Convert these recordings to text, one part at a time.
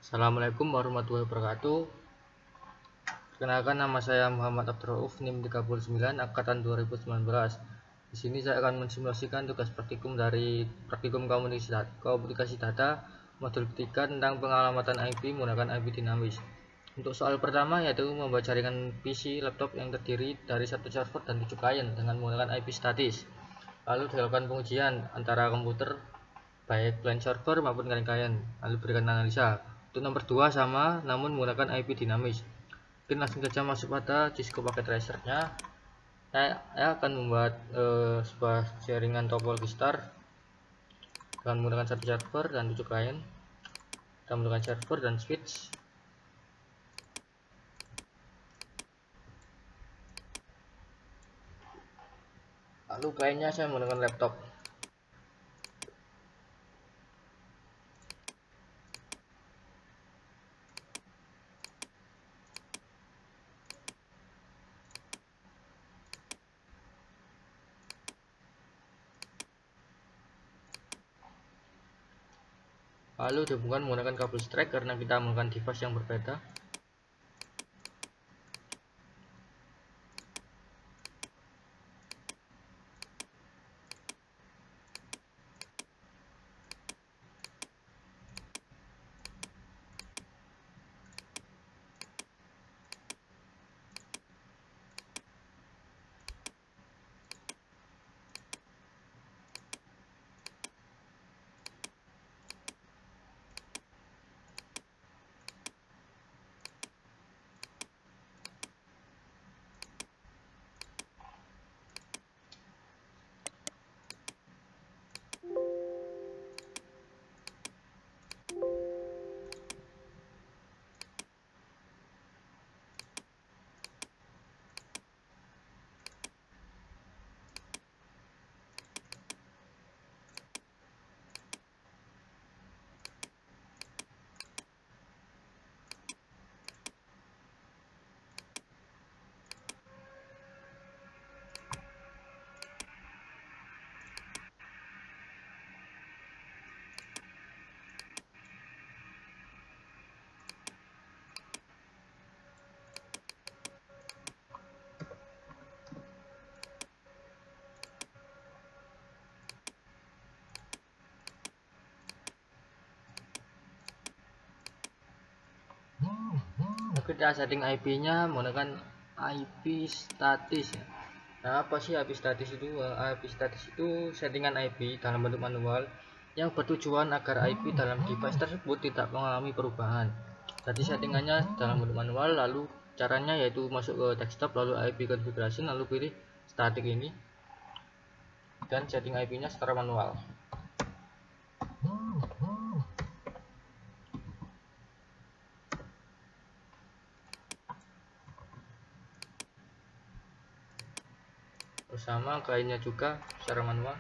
Assalamualaikum warahmatullahi wabarakatuh. Perkenalkan, nama saya Muhammad Abdurrauf, NIM 39 angkatan 2019. Di sini saya akan mensimulasikan tugas praktikum dari praktikum komunikasi data modul ketiga tentang pengalamatan IP menggunakan IP dinamis. Untuk soal pertama yaitu membuat jaringan PC laptop yang terdiri dari satu server dan 7 klien dengan menggunakan IP statis. Lalu dilakukan pengujian antara komputer baik client server maupun klien, lalu berikan analisa. Untuk nomor 2 sama namun menggunakan IP dinamis. Mungkin langsung saja masuk pada Cisco Packet Tracer-nya. Saya akan membuat sebuah jaringan topologi star dengan menggunakan satu server dan 7 klien. Kita menggunakan server dan switch. Lalu kliennya saya menggunakan laptop. Lalu dihubungkan menggunakan kabel strike karena kita menggunakan device yang berbeda. Kita setting IP-nya menggunakan IP statis ya. Nah, apa sih IP statis itu? IP statis itu settingan IP dalam bentuk manual yang bertujuan agar IP dalam device tersebut tidak mengalami perubahan. Jadi settingannya dalam bentuk manual, lalu caranya yaitu masuk ke desktop, lalu IP configuration, lalu pilih static ini dan setting IP-nya secara manual. Bersama kliennya juga secara manual.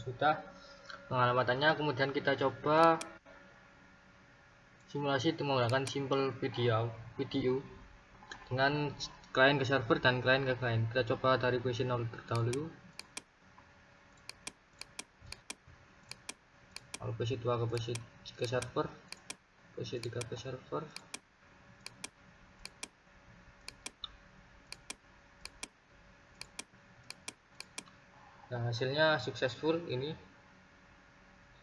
sudah pengalamannya. Kemudian kita coba simulasi menggunakan simple video dengan klien ke server dan klien ke klien. Kita coba dari posisi 0 terdahulu, lalu posisi 2 ke posisi ke server, posisi 3 ke server. Nah, hasilnya successful, ini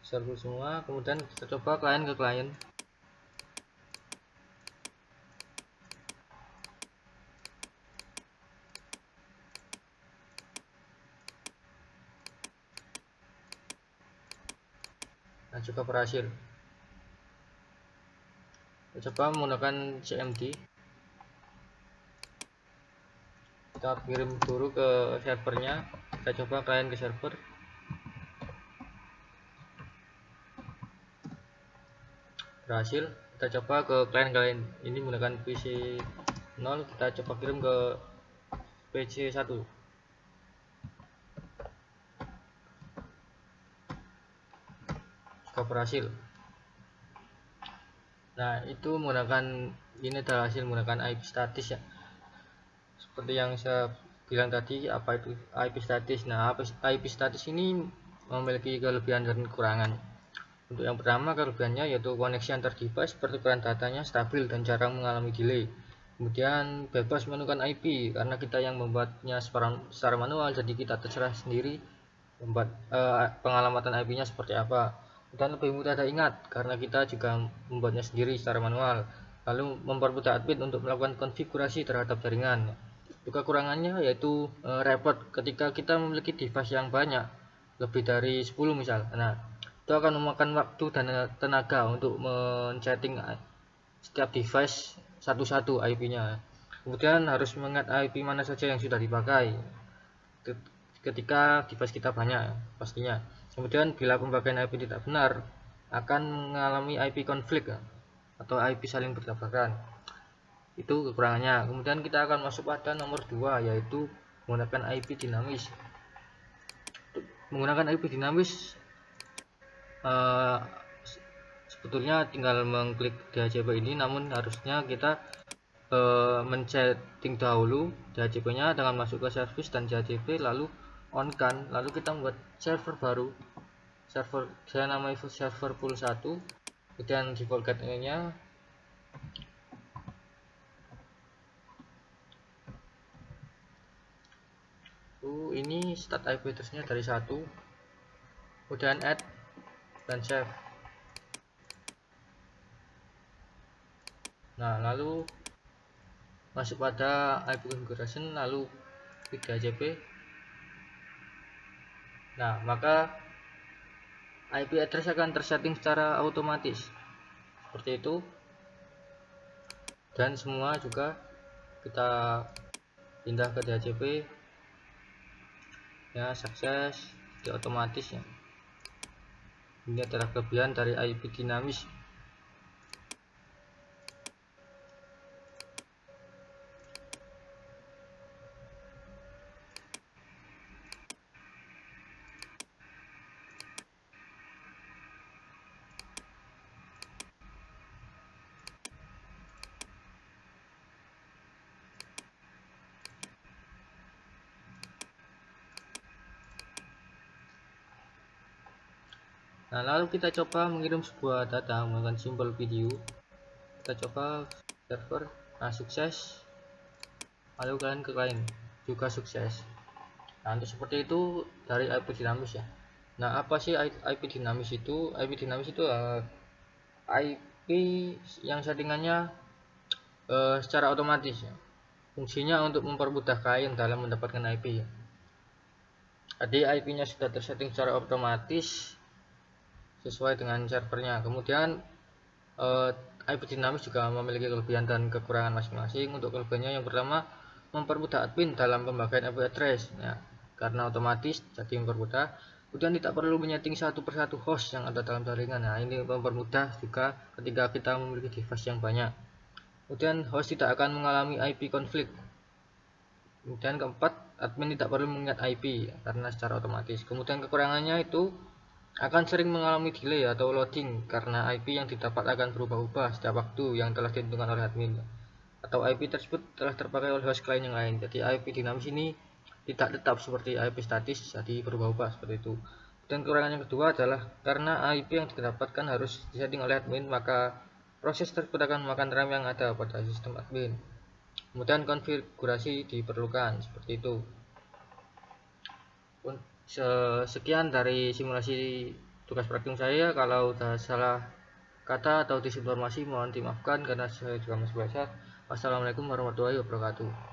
server semua. Kemudian kita coba klien ke klien. Nah, juga berhasil. Kita coba menggunakan CMD. Kita kirim dulu ke servernya. Kita coba klien ke server. Berhasil. Kita coba ke klien ini menggunakan PC 0. Kita coba kirim ke PC 1. Juga berhasil. Nah, itu menggunakan, ini adalah hasil menggunakan IP statis ya. Seperti yang saya bilang tadi, apa itu IP statis? Nah, IP statis ini memiliki kelebihan dan kekurangan. Untuk yang pertama, kelebihannya yaitu koneksi antar device, pertukaran datanya stabil dan jarang mengalami delay. Kemudian bebas menentukan IP karena kita yang membuatnya secara manual, jadi kita terserah sendiri membuat pengalamatan IP-nya seperti apa. Dan lebih mudah diingat karena kita juga membuatnya sendiri secara manual. Lalu mempermudah admin untuk melakukan konfigurasi terhadap jaringan. Kekurangannya yaitu repot ketika kita memiliki device yang banyak, lebih dari 10 misal. Nah, itu akan memakan waktu dan tenaga untuk men-setting setiap device satu-satu IP-nya. Kemudian harus mengingat IP mana saja yang sudah dipakai ketika device kita banyak pastinya. Kemudian bila pembagian IP tidak benar, akan mengalami IP konflik atau IP saling bertabrakan. Itu kekurangannya. Kemudian kita akan masuk pada nomor 2, yaitu menggunakan IP dinamis. Menggunakan IP dinamis sebetulnya tinggal mengklik DHCP ini, namun harusnya kita men-setting dahulu DHCP-nya dengan masuk ke service dan DHCP, lalu on kan, lalu kita membuat server baru. Server saya namai server pool 1, kemudian default gateway-nya ini start IP address-nya dari 1, kemudian add dan save. Nah, lalu masuk pada IP configuration, lalu klik DHCP. Nah, maka IP address akan tersetting secara otomatis seperti itu, dan semua juga kita pindah ke DHCP ya, sukses, di otomatis ya. Ini adalah kelebihan dari IP dinamis. Nah, lalu kita coba mengirim sebuah data menggunakan simple video. Kita coba server. Nah, sukses. Lalu kalian ke klien juga sukses. Nah, untuk seperti itu dari IP dinamis ya. Nah, apa sih IP dinamis itu? IP dinamis itu IP yang settingannya secara otomatis ya. Fungsinya untuk mempermudah klien dalam mendapatkan IP ya. Jadi IP-nya sudah tersetting secara otomatis sesuai dengan servernya. Kemudian IP dinamis juga memiliki kelebihan dan kekurangan masing-masing. Untuk kelebihannya yang pertama, mempermudah admin dalam pembagian IP address ya, karena otomatis jadi mempermudah. Kemudian tidak perlu menyeting satu persatu host yang ada dalam jaringan. Nah, ini mempermudah juga ketika kita memiliki device yang banyak. Kemudian host tidak akan mengalami IP konflik. Kemudian keempat, admin tidak perlu mengingat IP karena secara otomatis. Kemudian kekurangannya itu akan sering mengalami delay atau loading karena IP yang didapat akan berubah-ubah setiap waktu yang telah ditentukan oleh admin, atau IP tersebut telah terpakai oleh host klien yang lain. Jadi IP dinamis ini tidak tetap seperti IP statis, jadi berubah-ubah seperti itu. Dan kekurangan yang kedua adalah karena IP yang didapatkan harus disetting oleh admin, maka proses tersebut akan memakan RAM yang ada pada sistem admin. Kemudian konfigurasi diperlukan seperti itu. Sekian dari simulasi tugas praktikum saya. Kalau sudah salah kata atau disinformasi mohon dimaafkan karena saya juga masih belajar. Wassalamualaikum warahmatullahi wabarakatuh.